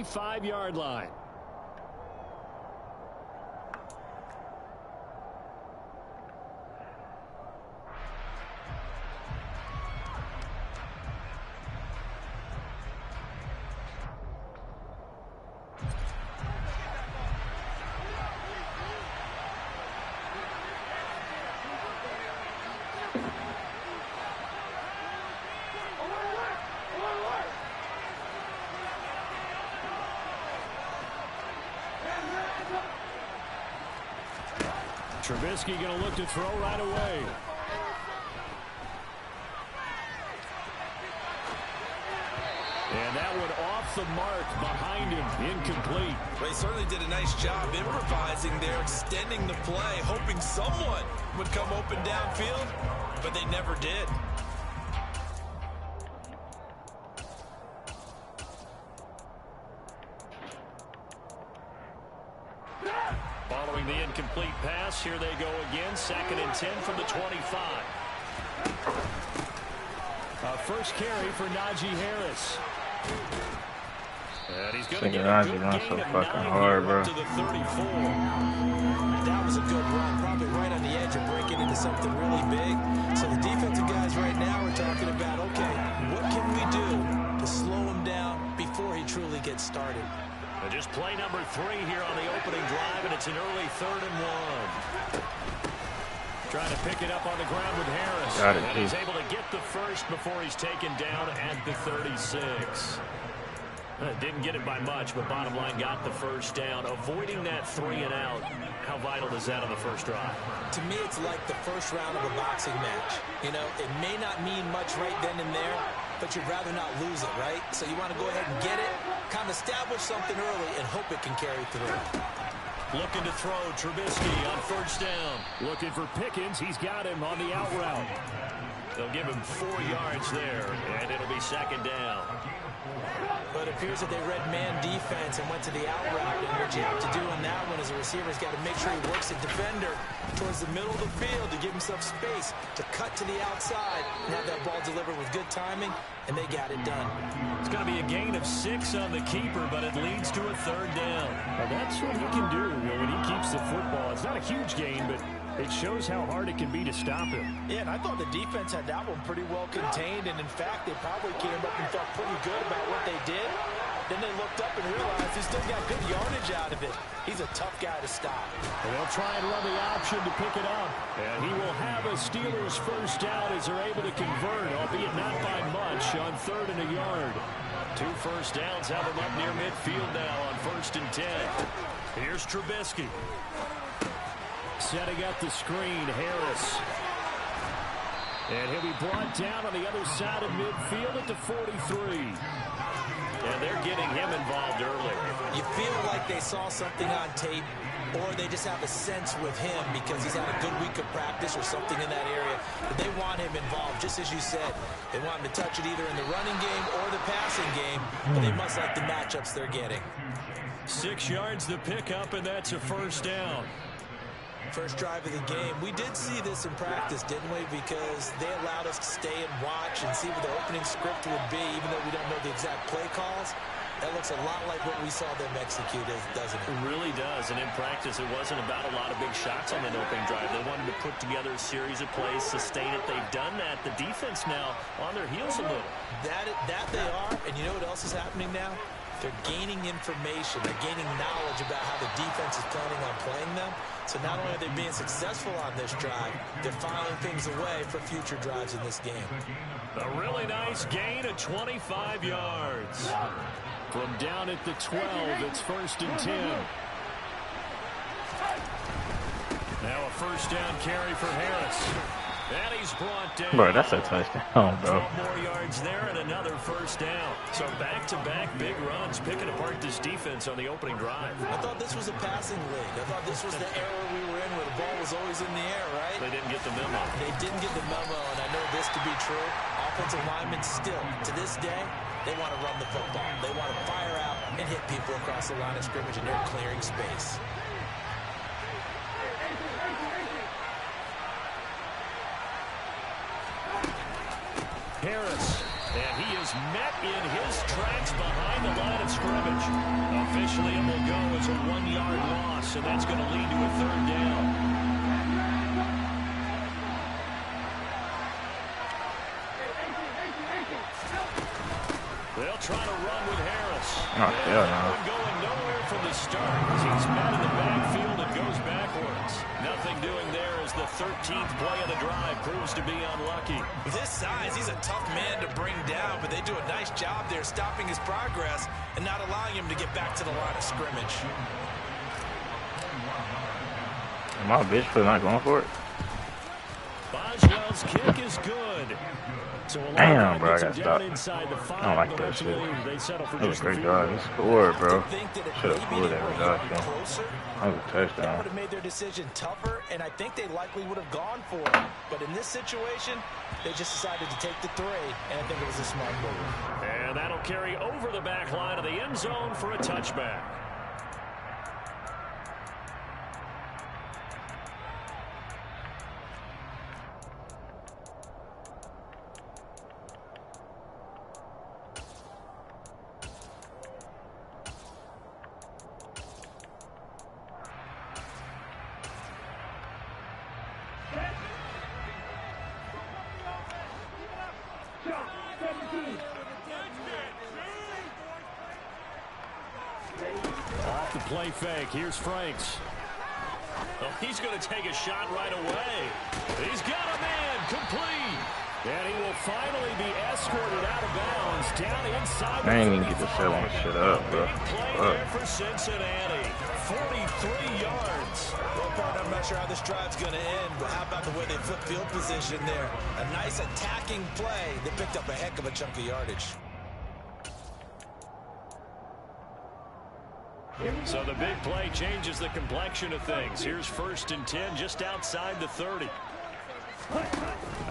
5-yard line. Trubisky going to look to throw right away. And that one off the mark behind him. Incomplete. They certainly did a nice job improvising there, extending the play, hoping someone would come open downfield, but they never did. Following the incomplete pass, here they go again. 2nd and 10 from the 25. First carry for Najee Harris. And he's going to get a good gain so of fucking 9 hard, here bro. up to the 34. That was a good run, probably right on the edge of breaking into something really big. So the defensive guys right now are talking about, okay, what can we do to slow him down before he truly gets started? And just play number 3 here on the opening drive, and it's an early 3rd and 1. Trying to pick it up on the ground with Harris. Got it, and he's able to get the first before he's taken down at the 36. Didn't get it by much, but bottom line got the first down. Avoiding that 3 and out. How vital is that on the first drive? To me, it's like the first round of a boxing match. You know, it may not mean much right then and there, but you'd rather not lose it, right? So you want to go ahead and get it, kind of establish something early, and hope it can carry through. Looking to throw, Trubisky on first down. Looking for Pickens. He's got him on the out route. They'll give him 4 yards there, and it'll be 2nd down. But it appears that they read man defense and went to the out route. And what you have to do on that one as a receiver is got to make sure he works the defender towards the middle of the field to give himself space to cut to the outside and have that ball delivered with good timing, and they got it done. It's going to be a gain of 6 on the keeper, but it leads to a 3rd down. Well, that's what he can do when he keeps the football. It's not a huge gain, but it shows how hard it can be to stop him. Yeah, and I thought the defense had that one pretty well contained, and in fact, they probably came up and felt pretty good about what they did. Then they looked up and realized he still got good yardage out of it. He's a tough guy to stop. And they'll try and run the option to pick it up. And he will have a Steelers first down as they're able to convert, albeit not by much, on 3rd and a yard. 2 first downs have him up near midfield now on 1st and 10. Here's Trubisky. Setting up the screen, Harris. And he'll be brought down on the other side of midfield at the 43. And they're getting him involved early. You feel like they saw something on tape, or they just have a sense with him because he's had a good week of practice or something in that area. But they want him involved, just as you said. They want him to touch it either in the running game or the passing game, but they must like the matchups they're getting. 6 yards the pickup, and that's a first down. First drive of the game. We did see this in practice, didn't we? Because they allowed us to stay and watch and see what the opening script would be, even though we don't know the exact play calls. That looks a lot like what we saw them execute, doesn't it? It really does. And in practice, it wasn't about a lot of big shots on that opening drive. They wanted to put together a series of plays, sustain it. They've done that. The defense now on their heels a little. That they are. And you know what else is happening now? They're gaining information. They're gaining knowledge about how the defense is planning on playing them. So not only are they being successful on this drive, they're filing things away for future drives in this game. A really nice gain of 25 yards. From down at the 12, it's 1st and 10. Now a first down carry for Harris. And he's brought down. Bro, that's a touchdown, bro. 12 more yards there and another first down. So back-to-back big runs, picking apart this defense on the opening drive. I thought this was a passing league. I thought this was the era we were in where the ball was always in the air, right? They didn't get the memo. They didn't get the memo, and I know this to be true. Offensive linemen still, to this day, they want to run the football. They want to fire out and hit people across the line of scrimmage, and they're clearing space. Harris, and he is met in his tracks behind the line of scrimmage. loss, and that's going to lead to a 3rd down. They'll try to run with Harris. Oh, hell no. Going nowhere from the start as he's met in the backfield and goes backwards. Nothing doing there as the 13th play of the drive proves to be unlucky. With his size, he's a tough man to bring down, but they do a nice job there stopping his progress and not allowing him to get back to the line of scrimmage. My bitch for not going for it. Boswell's kick is good. So damn, bro, I got stopped. I don't like that shit. That was a great drive. He scored, bro. Should have scored that drive, though. That was a touchdown. They would have made their decision tougher, and I think they likely would have gone for it. But in this situation, they just decided to take the 3, and I think it was a smart move. And that'll carry over the back line of the end zone for a touchback. Off the play fake. Here's Franks. Oh, he's going to take a shot right away. He's got a man complete. And he will finally be escorted out of bounds down inside. I ain't even get to set on shit up, bro. Big play there for Cincinnati. 43 yards. Well, partner, I'm not sure how this drive's going to end, but how about the way they flip field position there? A nice attacking play. They picked up a heck of a chunk of yardage. So the big play changes the complexion of things. Here's 1st and 10 just outside the 30.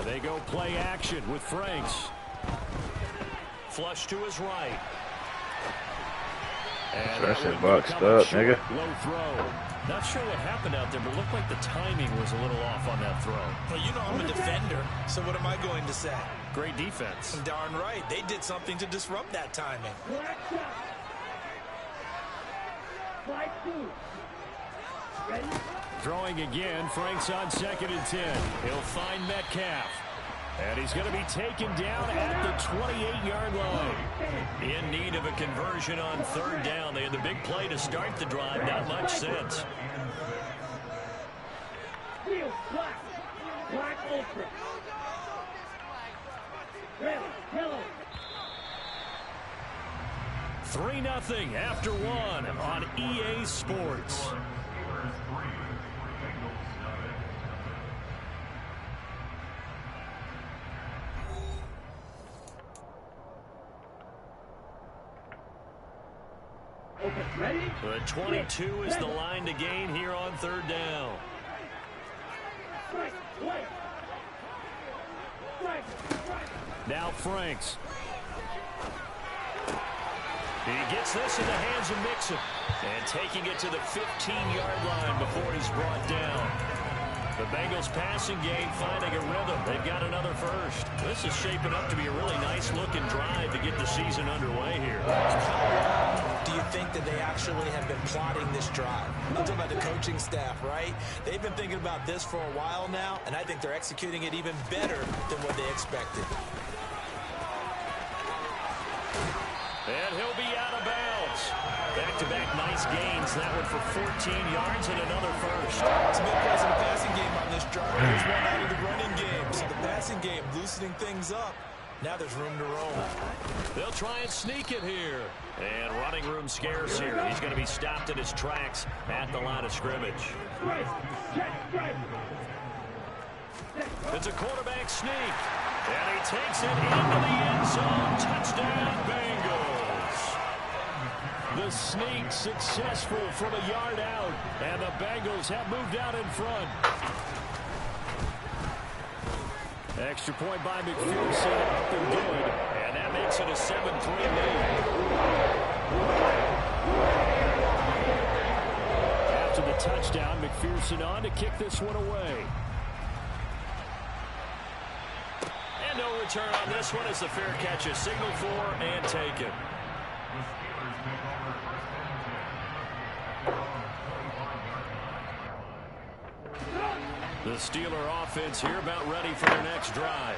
They go play action with Franks. Flush to his right. And that shit boxed up, nigga. Low throw. Not sure what happened out there, but it looked like the timing was a little off on that throw. Well, you know I'm a defender, so what am I going to say? Great defense. Darn right. They did something to disrupt that timing. Throwing again, Franks on 2nd and 10. He'll find Metcalf. And he's going to be taken down at the 28-yard line. In need of a conversion on 3rd down. They had the big play to start the drive. Not much sense. Black open. 3-0 after 1 on EA Sports. The 22 is the line to gain here on 3rd down. Now Franks. He gets this in the hands of Mixon. And taking it to the 15-yard line before he's brought down. The Bengals passing game finding a rhythm. They've got another first. This is shaping up to be a really nice-looking drive to get the season underway here. Do you think that they actually have been plotting this drive? I'm talking about the coaching staff, right? They've been thinking about this for a while now, and I think they're executing it even better than what they expected. And he'll be out of bounds. Back-to-back nice gains. That one for 14 yards and another first. It's a big plays in the passing game on this drive. There's one out of the running game. So the passing game loosening things up. Now there's room to roll. They'll try and sneak it here. And running room scarce here. He's going to be stopped in his tracks at the line of scrimmage. It's a quarterback sneak. And he takes it into the end zone. Touchdown, Bengals. The sneak successful from a yard out. And the Bengals have moved out in front. Extra point by McPherson. Up and good. And that makes it a 7-3 lead. After the touchdown, McPherson on to kick this one away. And no return on this one as the fair catch is signaled for and taken. The Steeler offense here about ready for their next drive.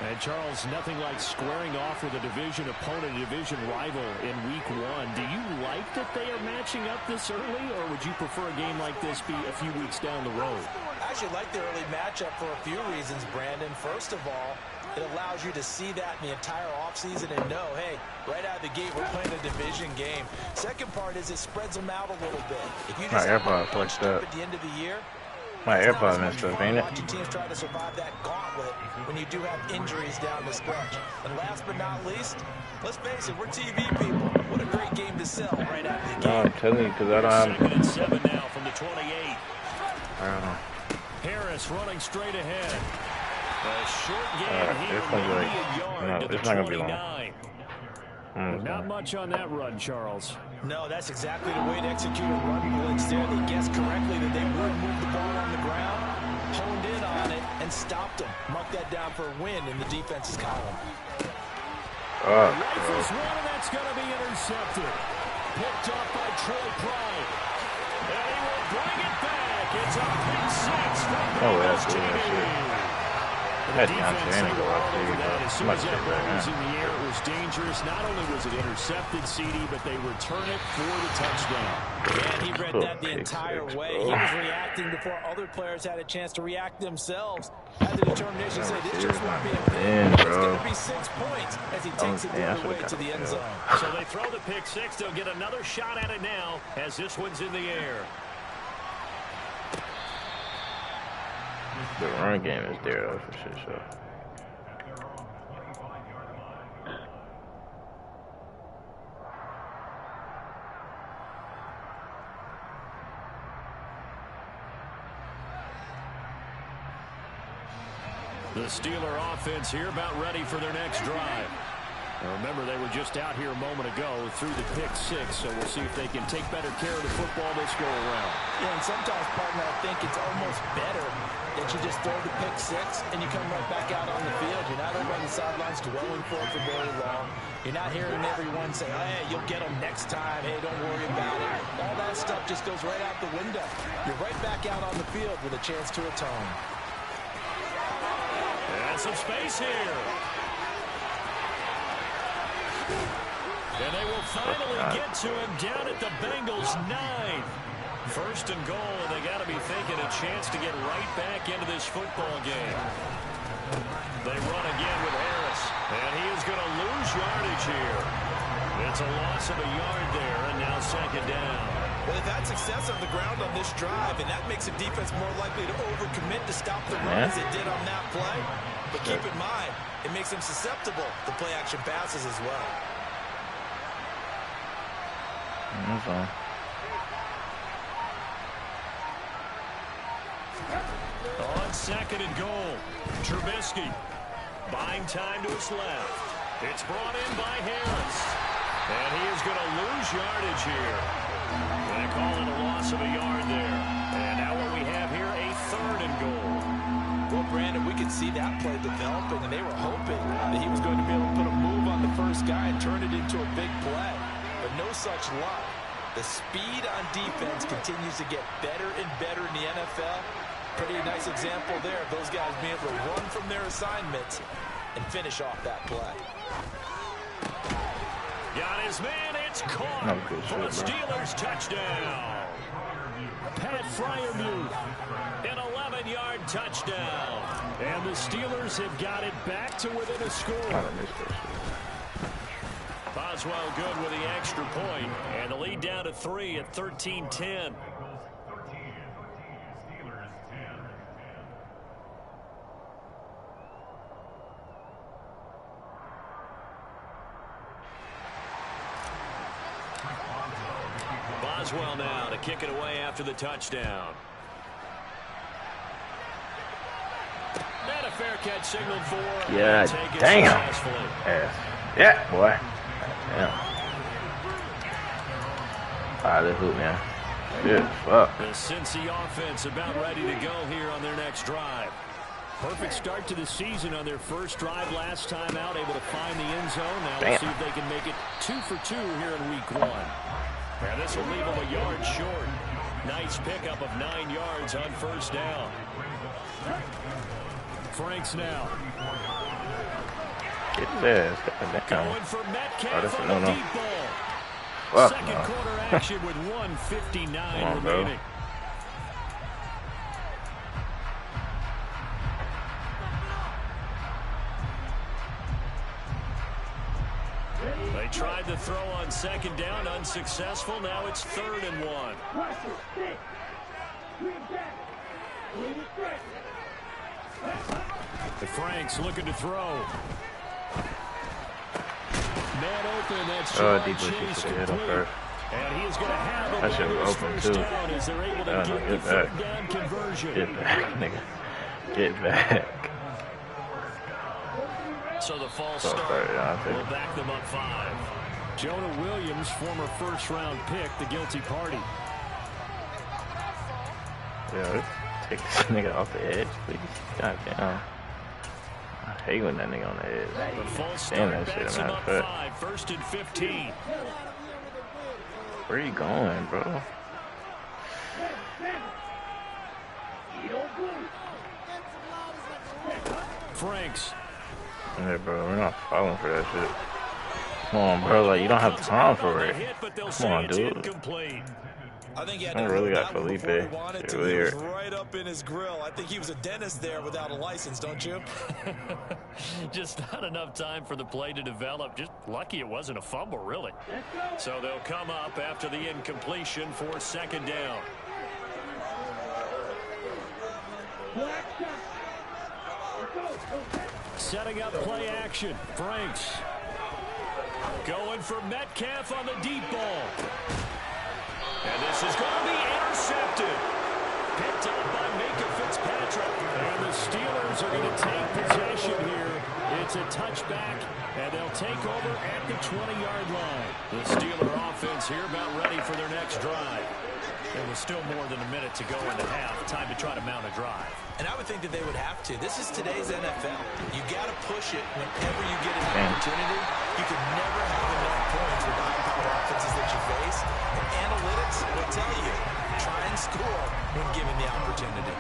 And Charles, nothing like squaring off with a division opponent, a division rival in week 1. Do you like that they are matching up this early, or would you prefer a game like this be a few weeks down the road? I actually like the early matchup for a few reasons, Brandon. First of all, it allows you to see that in the entire offseason and know, hey, right out of the gate, we're playing a division game. Second part is it spreads them out a little bit. If you just have one punched up at the end of the year, my AirPod messed up, ain't it? Watching teams try to survive that gauntlet when you do have injuries down the stretch. And last but not least, let's face it, we're TV people. What a great game to sell right out of the gate. No, I'm telling you, because I don't have... 2nd and 7 now from the 28. I don't know. Harris running straight ahead. A short game here, it's gonna be like, maybe a yard no, to it's the not gonna be 29. Not much on that run, Charles. No, that's exactly the way to execute a run blitz there. They guessed correctly that they would move the ball on the ground, honed in on it, and stopped them. Mark that down for a win in the defense's column. Rifles one, and that's going to be intercepted. Picked up by Troy Pride. And he will bring it back. It's a pick 6 from Bengals TV. The defense, they were all over that. As soon as that ball was in the air, it was dangerous. Not only was it intercepted, CD, but they return it for the touchdown. And he read that the entire way. He was reacting before other players had a chance to react themselves. Had the determination to say, this just won't be a pick. It's going to be 6 points as he takes it the other way to the end zone. So they throw the pick 6. They'll get another shot at it now as this one's in the air. The run game is there, though, for shit show. The Steeler offense here about ready for their next drive. Now remember, they were just out here a moment ago through the pick 6, so we'll see if they can take better care of the football this go around. Yeah, and sometimes, partner, I think it's almost better that you just throw the pick 6 and you come right back out on the field. You're not over on the sidelines dwelling for it for very long. You're not hearing everyone say, hey, you'll get them next time. Hey, don't worry about it. All that stuff just goes right out the window. You're right back out on the field with a chance to atone. And some space here. And they will finally get to him down at the Bengals 9. 1st and goal, and they got to be thinking a chance to get right back into this football game. They run again with Harris, and he is going to lose yardage here. It's a loss of a yard there, and now 2nd down. Well, they've had success on the ground on this drive, and that makes the defense more likely to overcommit to stop the run as they did on that play. But keep in mind, it makes them susceptible to play-action passes as well. That's all. On 2nd and goal, Trubisky buying time to his left. It's brought in by Harris. And he is going to lose yardage here. They call it a loss of a yard there. And now what we have here, a 3rd and goal. Well, Brandon, we could see that play developing, and they were hoping that he was going to be able to put a move on the first guy and turn it into a big play. But no such luck. The speed on defense continues to get better and better in the NFL. Pretty nice example there of those guys being able to run from their assignments and finish off that play. Got his man. It's caught for a Steelers touchdown. Pat Freiermuth, an 11-yard touchdown. And the Steelers have got it back to within a score. Boswell good with the extra point, and the lead down to 3 at 13-10. Boswell now to kick it away after the touchdown. And a fair catch signaled for. Yeah, damn. Yeah, boy. Damn. This hoop, man. Good fuck. The Cincy offense about ready to go here on their next drive. Perfect start to the season on their first drive last time out, able to find the end zone. Now we'll see if they can make it 2 for 2 here in week 1. And this will leave them a yard short. Nice pickup of 9 yards on 1st down. Franks now. Get his ass. Going for Metcalf on no, the no. deep ball. Fuck Second no. quarter action with 1:59 remaining. They tried to throw on second down, unsuccessful. Now it's 3rd and 1. The Franks looking to throw. Man open, that's Chase complete. And he is going to have a first down as they're able to get the 3rd down conversion. Get back, nigga. Get back. So the false start will back them up 5. Jonah Williams, former first-round pick, the guilty party. Yeah, take this nigga off the edge, please. Goddamn. I hate when that nigga on the edge. The false start backs him up 5, 1st and 15. Where are you going, bro? Franks. Hey, bro, we're not falling for that shit. Come on, bro, like, you don't have time for it. Come on, dude. I think he had I really got Felipe. He was right up in his grill. I think he was a dentist there without a license, don't you? Just not enough time for the play to develop. Just lucky it wasn't a fumble, really. So they'll come up after the incompletion for 2nd down. Setting up play action. Franks. Going for Metcalf on the deep ball. And this is going to be intercepted. Picked up by Micah Fitzpatrick. And the Steelers are going to take possession here. It's a touchback, and they'll take over at the 20-yard line. The Steeler offense here about ready for their next drive. There was still more than a minute to go in the half. Time to try to mount a drive. And I would think that they would have to. This is today's NFL. You got to push it whenever you get an opportunity. You can never have enough points with the high-powered offenses that you face. And analytics will tell you, try and score when given the opportunity.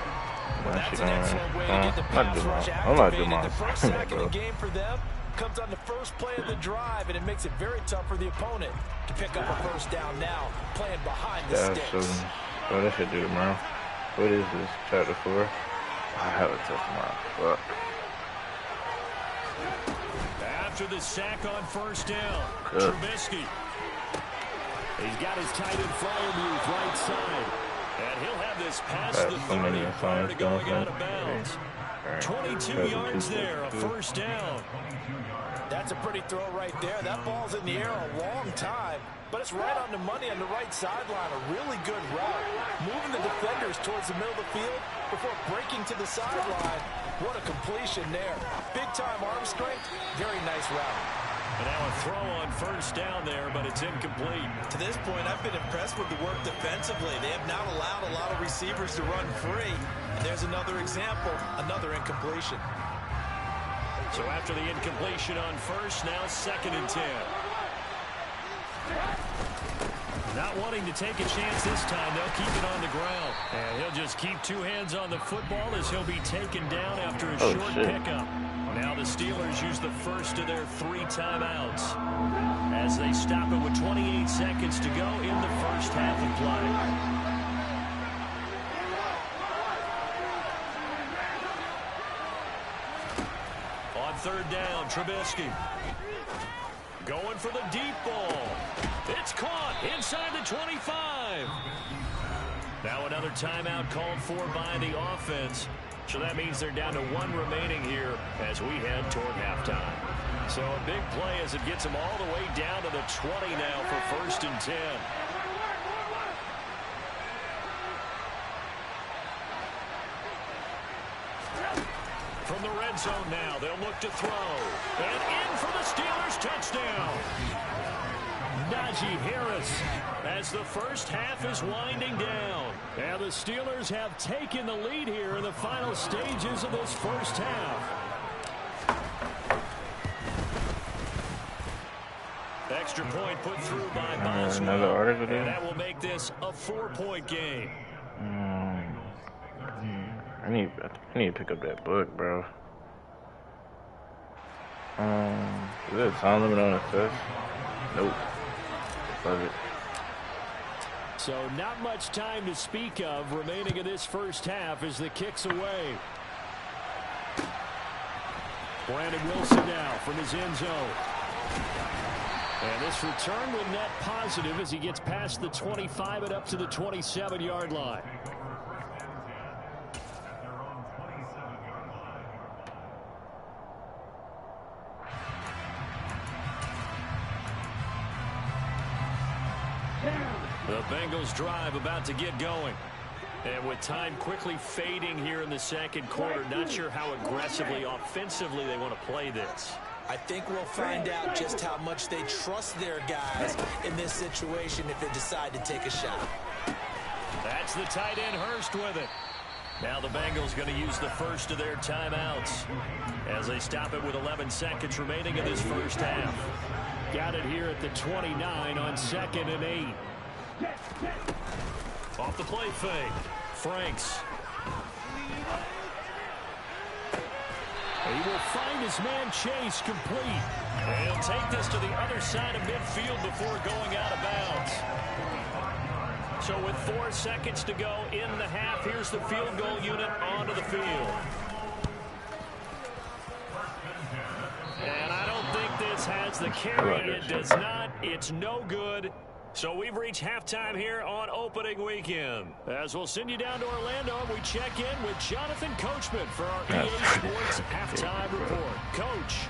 That's an excellent way to get the pass rush activated. The first sack of the game for them comes on the first play of the drive, and it makes it very tough for the opponent to pick up a first down now, playing behind the sticks. What I should do tomorrow? What is this? Chapter 4? I have a tough tomorrow. Fuck. After the sack on 1st down, Trubisky. He's got his tight end flyer move right side. And he'll have this past the 30 prior to going out of bounds. 22 yards there, a 1st down. That's a pretty throw right there. That ball's in the air a long time, but it's right on the money on the right sideline. A really good route. Moving the defenders towards the middle of the field before breaking to the sideline. What a completion there. Big-time arm strength. Very nice route. And now a throw on 1st down there, but it's incomplete. To this point, I've been impressed with the work defensively. They have not allowed a lot of receivers to run free. And there's another example, another incompletion. So after the incompletion on 1st, now 2nd and 10. Not wanting to take a chance this time, they'll keep it on the ground. And he'll just keep 2 hands on the football as he'll be taken down after a short pickup. Now the Steelers use the first of their 3 timeouts as they stop it with 28 seconds to go in the first half of play. On 3rd down, Trubisky. Going for the deep ball. It's caught inside the 25. Now another timeout called for by the offense. So that means they're down to 1 remaining here as we head toward halftime. So a big play as it gets them all the way down to the 20 now for 1st and 10. From the red zone now, they'll look to throw. And in for the Steelers touchdown. Najee Harris as the first half is winding down. And the Steelers have taken the lead here in the final stages of this first half. Extra point put through by Boswell. And that will make this a 4-point game. I need to pick up that book, bro. Is there a time limit on assist? Nope. Love it. So not much time to speak of remaining in this first half as the kick's away. Brandon Wilson now from his end zone. And this return will net positive as he gets past the 25 and up to the 27-yard line. The Bengals drive about to get going. And with time quickly fading here in the second quarter, not sure how aggressively, offensively they want to play this. I think we'll find out just how much they trust their guys in this situation if they decide to take a shot. That's the tight end Hurst with it. Now the Bengals going to use the first of their timeouts as they stop it with 11 seconds remaining in this first half. Got it here at the 29 on 2nd and 8. Off the play fake. Franks. He will find his man Chase complete. And he'll take this to the other side of midfield before going out of bounds. So with 4 seconds to go in the half, here's the field goal unit onto the field. And I don't think this has the carry. It does not. It's no good. So we've reached halftime here on opening weekend. As we'll send you down to Orlando, we check in with Jonathan Coachman for our EA Sports halftime report. Coach.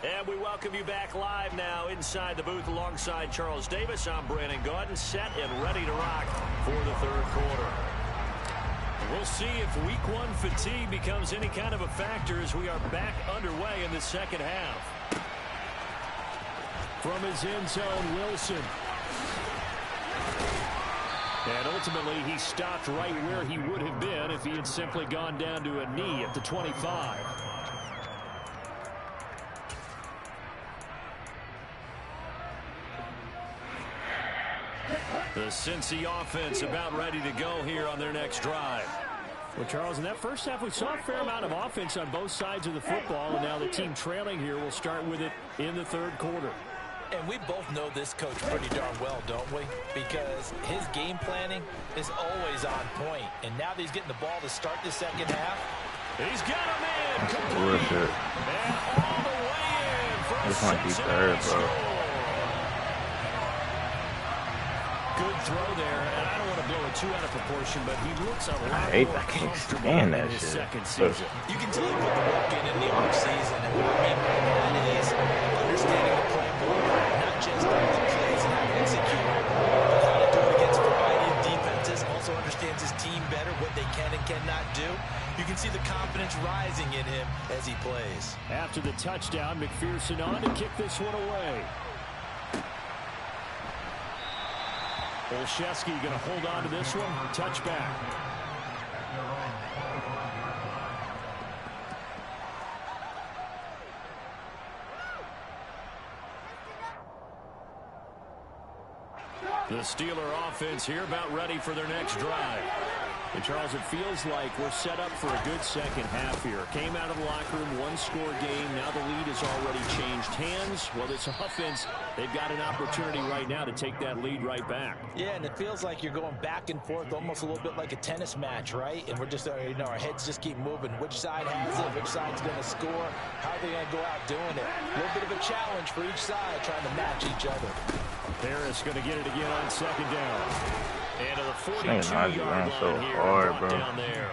And we welcome you back live now inside the booth alongside Charles Davis. I'm Brandon Gaudin, set and ready to rock for the third quarter. We'll see if week one fatigue becomes any kind of a factor as we are back underway in the second half. From his end zone, Wilson. And ultimately, he stopped right where he would have been if he had simply gone down to a knee at the 25. The Cincy offense about ready to go here on their next drive. Well, Charles, in that first half, we saw a fair amount of offense on both sides of the football, and now the team trailing here will start with it in the third quarter. And we both know this coach pretty darn well, don't we? Because his game planning is always on point. And now that he's getting the ball to start the second half, he's got a man complete. And all the way in for a 6-yard score. Good throw there, and I don't want to blow it too out of proportion, but he looks a lot more comfortable in his second season. You can tell he put the work in the offseason, and what I mean by that is understanding the playbook, not just the plays and how to execute, but how to do it against a variety of defenses. Also understands his team better, what they can and cannot do. You can see the confidence rising in him as he plays. After the touchdown, McPherson on to kick this one away. Olszewski going to hold on to this one. Touchback. The Steeler offense here about ready for their next drive. And Charles, it feels like we're set up for a good second half here. Came out of the locker room, one-score game. Now the lead has already changed hands. Well, this offense, they've got an opportunity right now to take that lead right back. Yeah, and it feels like you're going back and forth almost a little bit like a tennis match, right? And we're just, you know, our heads just keep moving. Which side has it? Which side's going to score? How are they going to go out doing it? A little bit of a challenge for each side trying to match each other. Harris going to get it again on second down. And to the 42-yard line so here, hard, bro. Down there.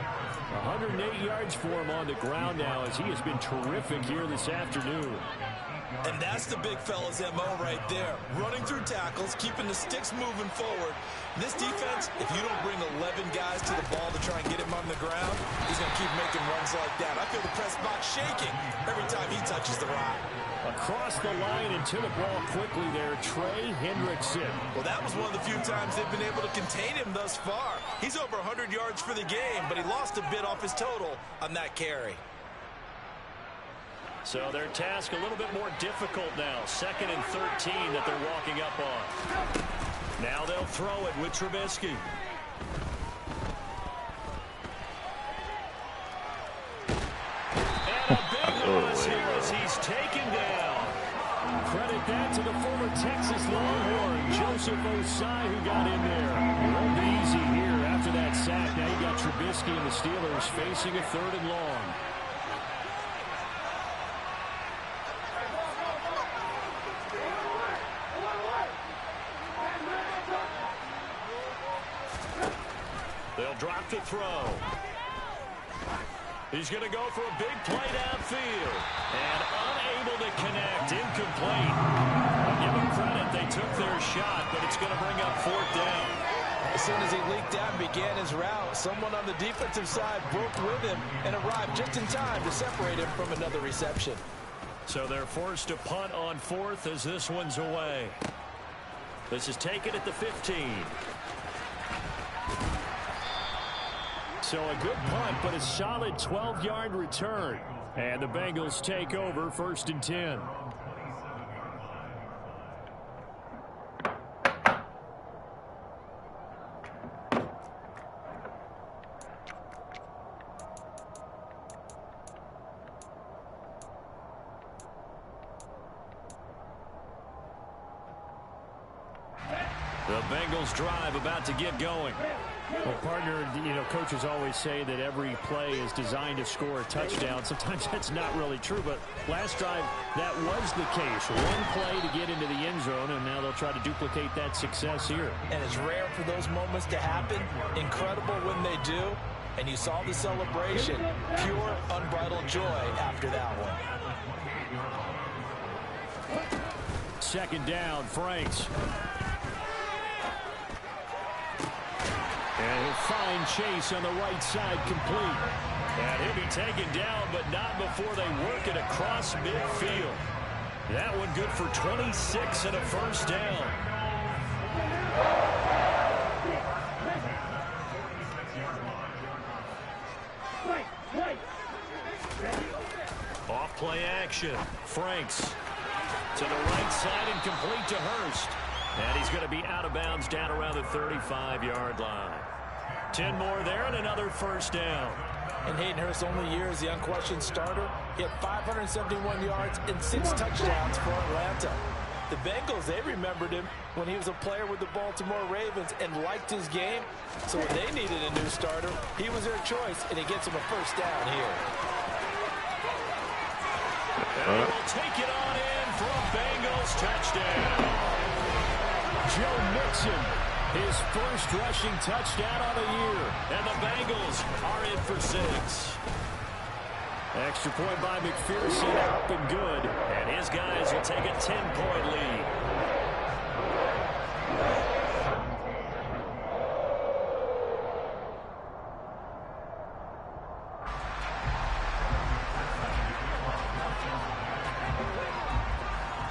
108 yards for him on the ground now as he has been terrific here this afternoon. And that's the big fella's MO right there. Running through tackles, keeping the sticks moving forward. This defense, if you don't bring 11 guys to the ball to try and get him on the ground, he's going to keep making runs like that. I feel the press box shaking every time he touches the rock. Across the line and to the ball quickly there, Trey Hendrickson. Well, that was one of the few times they've been able to contain him thus far. He's over 100 yards for the game, but he lost a bit off his total on that carry. So their task a little bit more difficult now. 2nd and 13 that they're walking up on. Now they'll throw it with Trubisky. And a big loss here as he's taken down. Credit that to the former Texas Longhorn, Joseph Osai, who got in there. It won't be easy here after that sack. Now you got Trubisky and the Steelers facing a 3rd and long. They'll drop to throw. He's going to go for a big play downfield. And unable to connect. Incomplete. I'll give them credit. They took their shot, but it's going to bring up 4th down. As soon as he leaked out and began his route, someone on the defensive side broke with him and arrived just in time to separate him from another reception. So they're forced to punt on 4th as this one's away. This is taken at the 15. So a good punt, but a solid 12-yard return. And the Bengals take over 1st and 10. The Bengals drive about to get going. Well, partner, coaches always say that every play is designed to score a touchdown. Sometimes that's not really true, but last drive, that was the case. One play to get into the end zone, and now they'll try to duplicate that success here. And it's rare for those moments to happen. Incredible when they do. And you saw the celebration. Pure, unbridled joy after that one. 2nd down, Franks. And he'll find Chase on the right side, complete. And he'll be taken down, but not before they work it across midfield. That one good for 26 and a 1st down. Off play action. Franks to the right side and complete to Hurst. And he's going to be out of bounds down around the 35-yard line. 10 more there and another 1st down. And Hayden Hurst, only year as the unquestioned starter, he had 571 yards and 6 touchdowns for Atlanta. The Bengals, they remembered him when he was a player with the Baltimore Ravens and liked his game. So when they needed a new starter, he was their choice, and he gets him a 1st down here. And he will take it on in for a Bengals touchdown. Joe Mixon, his 1st rushing touchdown on the year. And the Bengals are in for 6. Extra point by McPherson, up and good. And his guys will take a 10-point lead.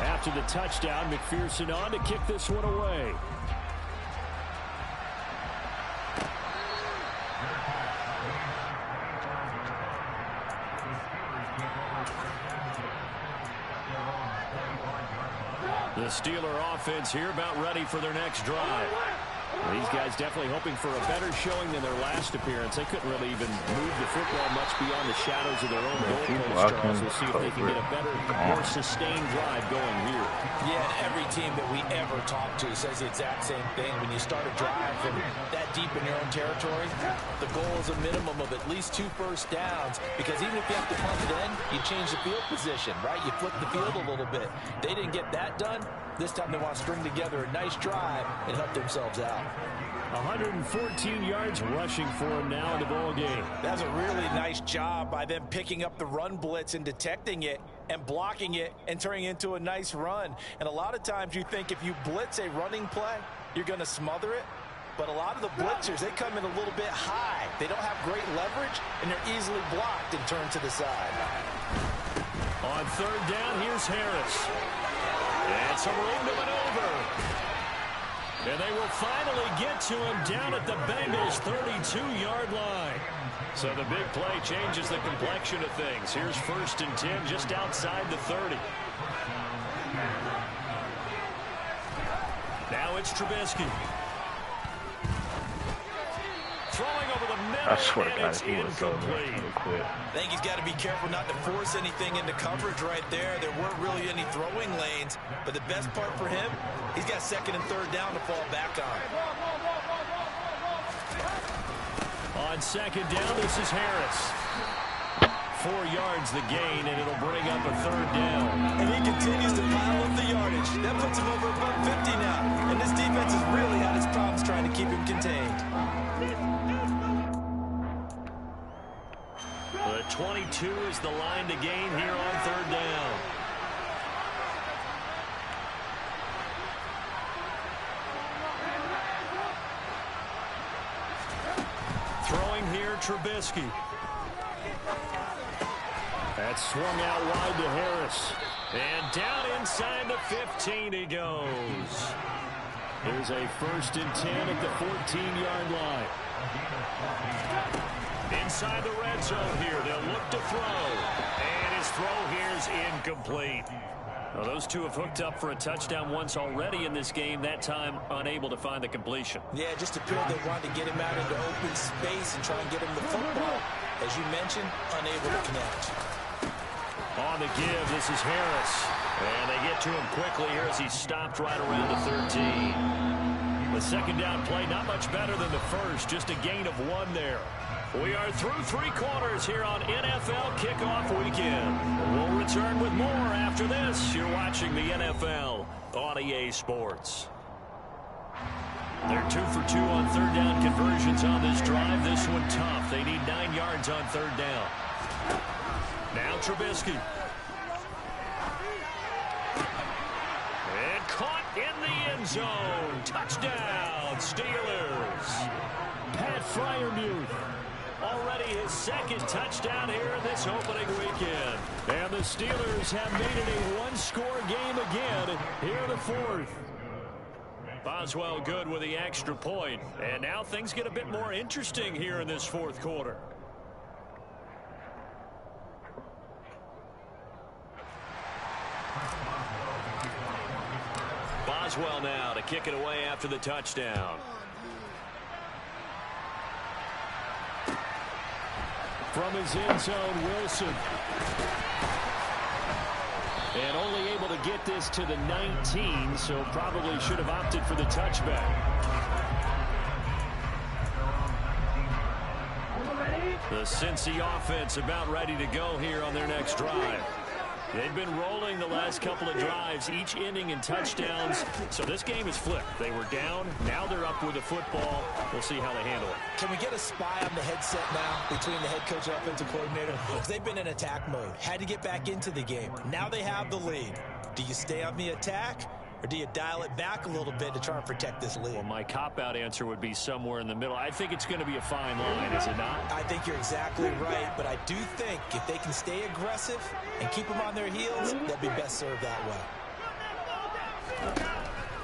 After the touchdown, McPherson on to kick this one away. The Steeler offense here about ready for their next drive. These guys definitely hoping for a better showing than their last appearance. They couldn't really even move the football much beyond the shadows of their own goalpost, Charles. We'll see if they can get a better, more sustained drive going here. Yeah, and every team that we ever talk to says the exact same thing. When you start a drive from that deep in your own territory, the goal is a minimum of at least 2 first downs, because even if you have to punt it in, you change the field position, right? You flip the field a little bit. They didn't get that done. This time they want to string together a nice drive and help themselves out. 114 yards rushing for him now in the ball game. That's a really nice job by them picking up the run blitz and detecting it. and blocking it and turning it into a nice run. And a lot of times you think if you blitz a running play, you're going to smother it. But a lot of the blitzers, they come in a little bit high. They don't have great leverage, and they're easily blocked and turned to the side. On third down, here's Harris. And some room to maneuver. And they will finally get to him down at the Bengals' 32-yard line. So the big play changes the complexion of things. Here's 1st and 10 just outside the 30. Now it's Trubisky. Throwing over the middle, I swear to God, it's he was so incomplete. I think he's got to be careful not to force anything into coverage right there. There weren't really any throwing lanes, but the best part for him, he's got 2nd and 3rd down to fall back on. On 2nd down, this is Harris. 4 yards the gain, and it'll bring up a 3rd down. And he continues to pile up the yardage. That puts him over above 50 now. And this defense has really had its problems trying to keep him contained. The 22 is the line to gain here on 3rd down. Throwing here, Trubisky. That's swung out wide to Harris. And down inside the 15 he goes. There's a 1st and 10 at the 14-yard line. Inside the red zone here, they'll look to throw. And his throw here's incomplete. Well, those two have hooked up for a touchdown once already in this game, that time unable to find the completion. Yeah, it just appeared they wanted to get him out into open space and try and get him the football. As you mentioned, unable to connect. On the give, this is Harris. And they get to him quickly here as he's stopped right around the 13. The 2nd down play, not much better than the first, just a gain of 1 there. We are through 3 quarters here on NFL Kickoff Weekend. We'll return with more after this. You're watching the NFL on EA Sports. They're 2 for 2 on 3rd down conversions on this drive. This one tough. They need 9 yards on 3rd down. Now Trubisky. And caught in the end zone. Touchdown, Steelers. Pat Freiermuth. Already his 2nd touchdown here this opening weekend. And the Steelers have made it a 1-score game again here in the 4th. Boswell good with the extra point. And now things get a bit more interesting here in this 4th quarter. Boswell now to kick it away after the touchdown. From his end zone, Wilson. And only able to get this to the 19, so probably should have opted for the touchback. The Cincy offense about ready to go here on their next drive. They've been rolling the last couple of drives, each ending in touchdowns. So this game is flipped. They were down. Now they're up with the football. We'll see how they handle it. Can we get a spy on the headset now between the head coach and offensive coordinator? Because they've been in attack mode. Had to get back into the game. Now they have the lead. Do you stay on the attack? Or do you dial it back a little bit to try and protect this lead? Well, my cop-out answer would be somewhere in the middle. I think it's going to be a fine line, is it not? I think you're exactly right, but I do think if they can stay aggressive and keep them on their heels, they'll be best served that way.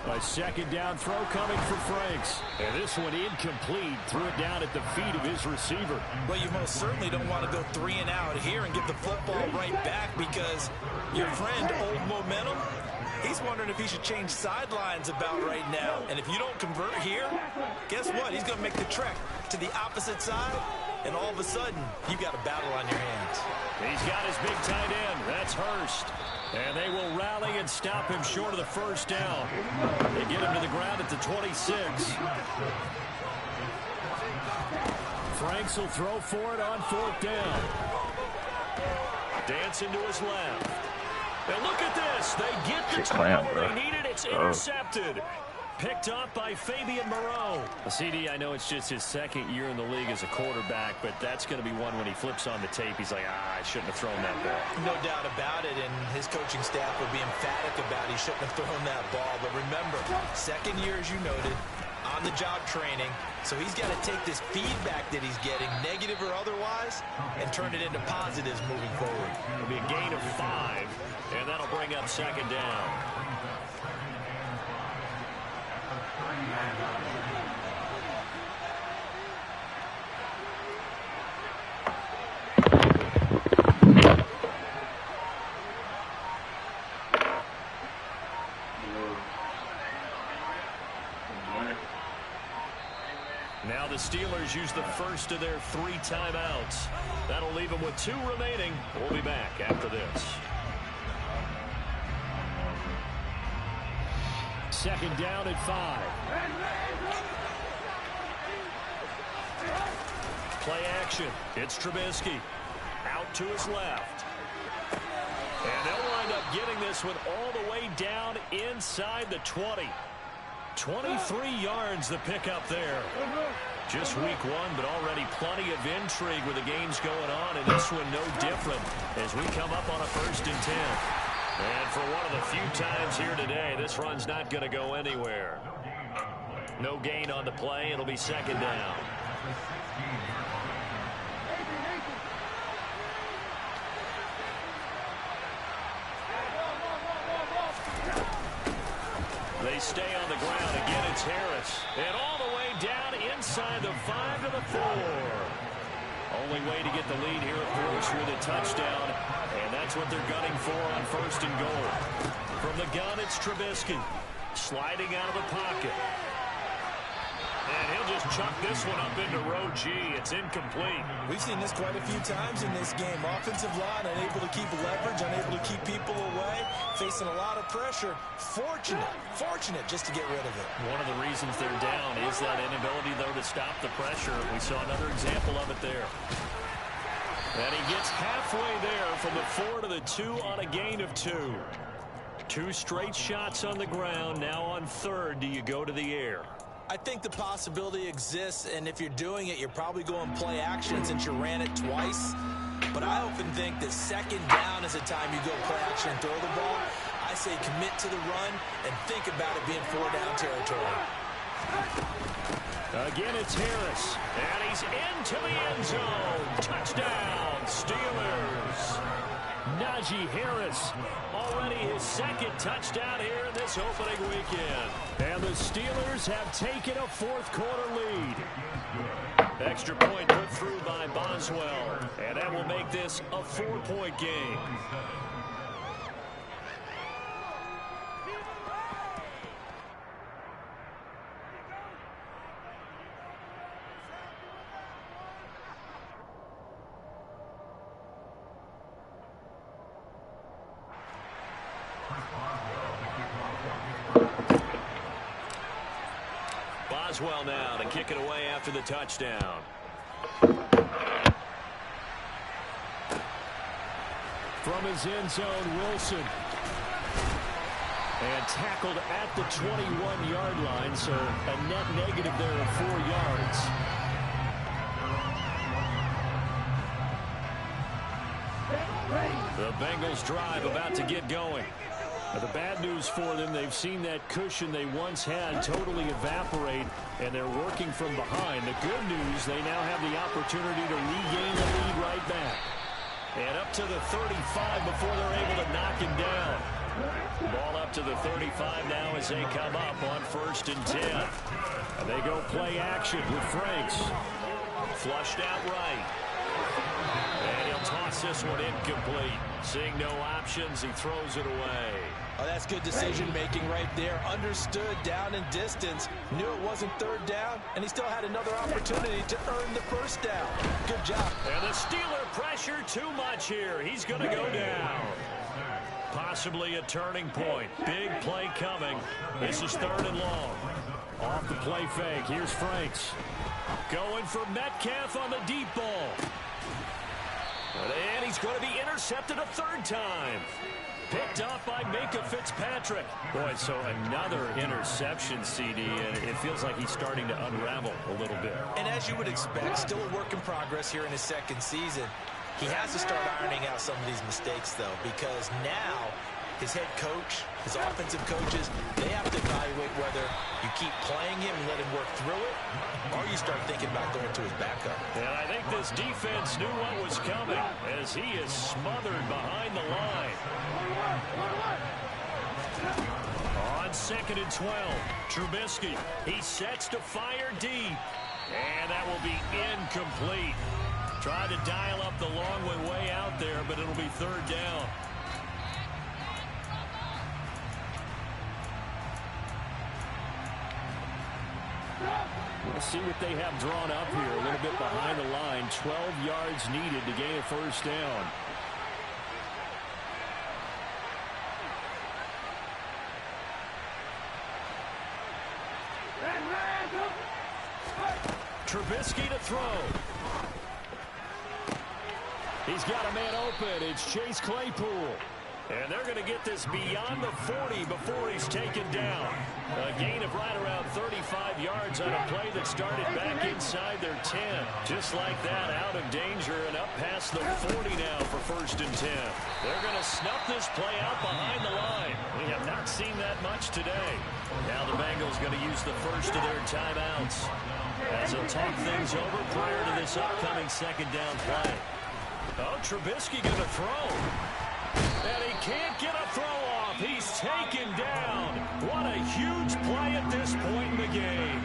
A 2nd down throw coming for Franks. And this one incomplete. Threw it down at the feet of his receiver. Well, you most certainly don't want to go 3 and out here and get the football right back because your friend, Old Momentum, he's wondering if he should change sidelines about right now. And if you don't convert here, guess what? He's going to make the trek to the opposite side, and all of a sudden, you've got a battle on your hands. He's got his big tight end. That's Hurst. And they will rally and stop him short of the 1st down. They get him to the ground at the 26. Franks will throw for it on 4th down. Dancing to his left. And look at this. They get the turnover they needed. It's intercepted. picked off by Fabian Moreau. CD, I know it's just his second year in the league as a quarterback, but that's going to be one when he flips on the tape. He's like, I shouldn't have thrown that ball. No doubt about it, and his coaching staff will be emphatic about he shouldn't have thrown that ball. But remember, second year, as you noted, on-the-job training, so he's got to take this feedback that he's getting, negative or otherwise, and turn it into positives moving forward. It'll be a gain of 5, and that'll bring up second down. Now the Steelers use the first of their 3 timeouts. That'll leave them with 2 remaining. We'll be back after this. Second down at 5. Play action. It's Trubisky. Out to his left. And they'll wind up getting this one all the way down inside the 20. 23 yards the pickup there. Just week 1, but already plenty of intrigue with the games going on, and this one no different as we come up on a 1st and 10. And for one of the few times here today, this run's not going to go anywhere. No gain on the play. It'll be second down. They stay on the ground. Again, it's Harris. And all the way down inside the 5 to the 4. Only way to get the lead here, of course, with a touchdown. And that's what they're gunning for on 1st and goal. From the gun, it's Trubisky. Sliding out of the pocket. And he'll just chuck this one up into row G. It's incomplete. We've seen this quite a few times in this game. Offensive line unable to keep leverage, unable to keep people away, facing a lot of pressure. Fortunate just to get rid of it. One of the reasons they're down is that inability, though, to stop the pressure. We saw another example of it there. And he gets halfway there from the 4 to the 2 on a gain of 2. 2 straight shots on the ground. Now on 3rd, do you go to the air? I think the possibility exists, and if you're doing it, you're probably going play action since you ran it twice. But I often think that second down is the time you go play action and throw the ball. I say commit to the run and think about it being 4-down territory. Again, it's Harris, and he's into the end zone. Touchdown, Steelers. Najee Harris, already his 2nd touchdown here in this opening weekend. And the Steelers have taken a 4th quarter lead. Extra point put through by Boswell, and that will make this a 4-point game. Boswell now to kick it away after the touchdown. From his end zone, Wilson. And tackled at the 21-yard line, so a net negative there of 4 yards. The Bengals drive about to get going. The bad news for them, they've seen that cushion they once had totally evaporate, and they're working from behind. The good news, they now have the opportunity to regain the lead right back. And up to the 35 before they're able to knock him down. Ball up to the 35 now as they come up on 1st and 10. And they go play action with Franks. Flushed out right. And he'll toss this one incomplete. Seeing no options, he throws it away. Oh, that's good decision-making right there. Understood down and distance. Knew it wasn't 3rd down, and he still had another opportunity to earn the 1st down. Good job. And the Steeler pressure too much here. He's going to go down. Possibly a turning point. Big play coming. This is 3rd and long. Off the play fake. Here's Franks. Going for Metcalf on the deep ball. And he he's going to be intercepted a third time. Picked off by Minkah Fitzpatrick. Boy, so another interception, CD, and it feels like he's starting to unravel a little bit. And as you would expect, still a work in progress here in his second season. He has to start ironing out some of these mistakes, though, because now his head coach, his offensive coaches, they have to evaluate whether you keep playing him and let him work through it, or you start thinking about going to his backup. And I think this defense knew what was coming as he is smothered behind the line. On 2nd and 12, Trubisky. He sets to fire deep. And that will be incomplete. Tried to dial up the long way out there, but it'll be third down. We'll see what they have drawn up here. A little bit behind the line. 12 yards needed to gain a first down. Trubisky to throw. He's got a man open. It's Chase Claypool. And they're going to get this beyond the 40 before he's taken down. A gain of right around 35 yards on a play that started back inside their 10. Just like that, out of danger and up past the 40 now for 1st and 10. They're going to snuff this play out behind the line. We have not seen that much today. Now the Bengals going to use the first of their timeouts as they'll talk things over prior to this upcoming second down play. Oh, Trubisky going to throw. And he can't get a throw off. He's taken down. What a huge play at this point in the game.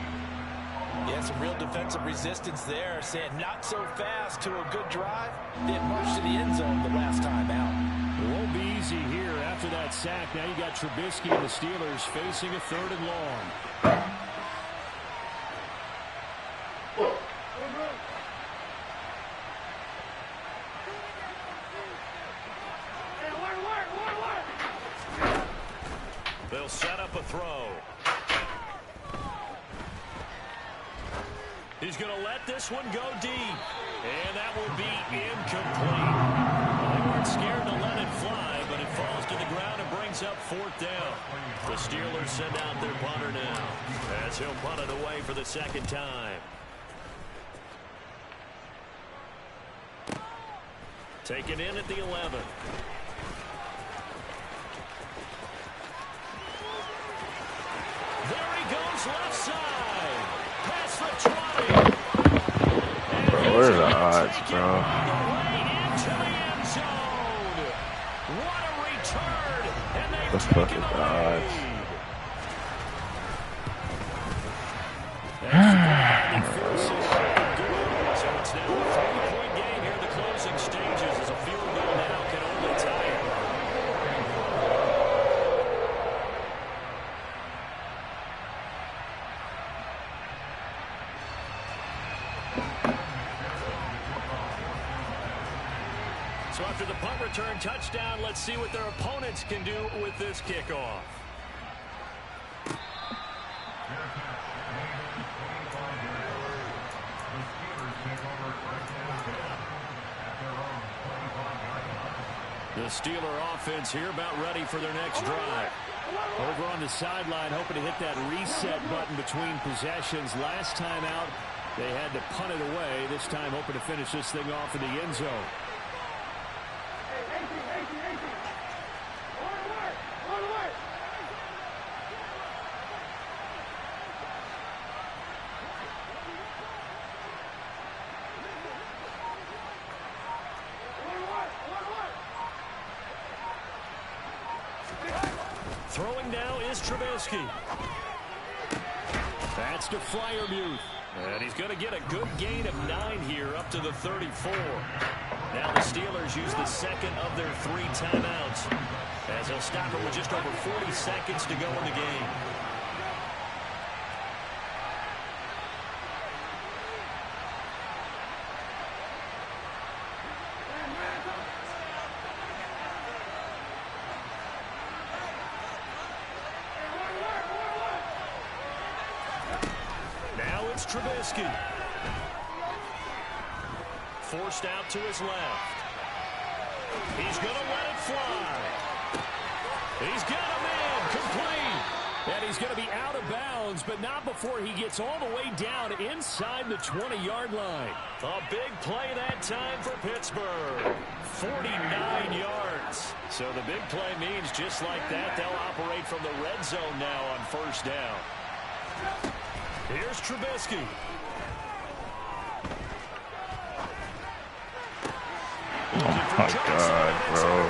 Yeah, some real defensive resistance there, saying not so fast to a good drive. Didn't march to the end zone the last time out. It won't be easy here after that sack. Now you got Trubisky and the Steelers facing a 3rd and long. They'll set up a throw. He's going to let this one go deep. And that will be incomplete. They weren't scared to let it fly, but it falls to the ground and brings up 4th down. The Steelers send out their punter now as he'll punt it away for the second time. Taken in at the 11. There he goes left side. Past the 20. Bro, what are the odds, bro? Right into the end zone. What a return. And they've What the fuck taken is the the odds? lead. That's the forces do it. So it's now a 3-point game here in the closing stages as a field goal now can only tie it. So after the punt return touchdown, let's see what their opponents can do with this kickoff. The Steeler offense here about ready for their next drive. Over on the sideline, hoping to hit that reset button between possessions. Last time out, they had to punt it away. This time, hoping to finish this thing off in the end zone. Throwing now is Trubisky. That's to Freiermuth. And he's going to get a good gain of 9 here up to the 34. Now the Steelers use the second of their 3 timeouts as they'll stop it with just over 40 seconds to go in the game. Trubisky. Forced out to his left. He's going to let it fly. He's got a man complete. And he's going to be out of bounds, but not before he gets all the way down inside the 20-yard line. A big play that time for Pittsburgh. 49 yards. So the big play means just like that, they'll operate from the red zone now on first down. Here's Trubisky. Oh, my God, bro.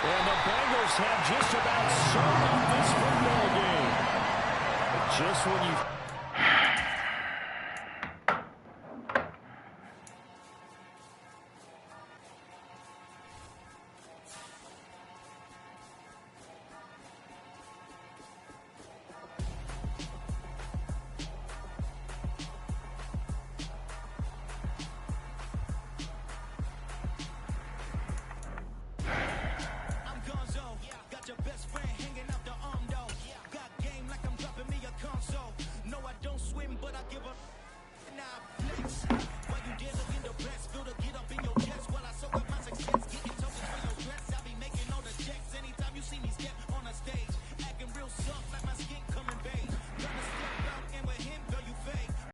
And the Bengals have just about sewn up this football game. Just when you...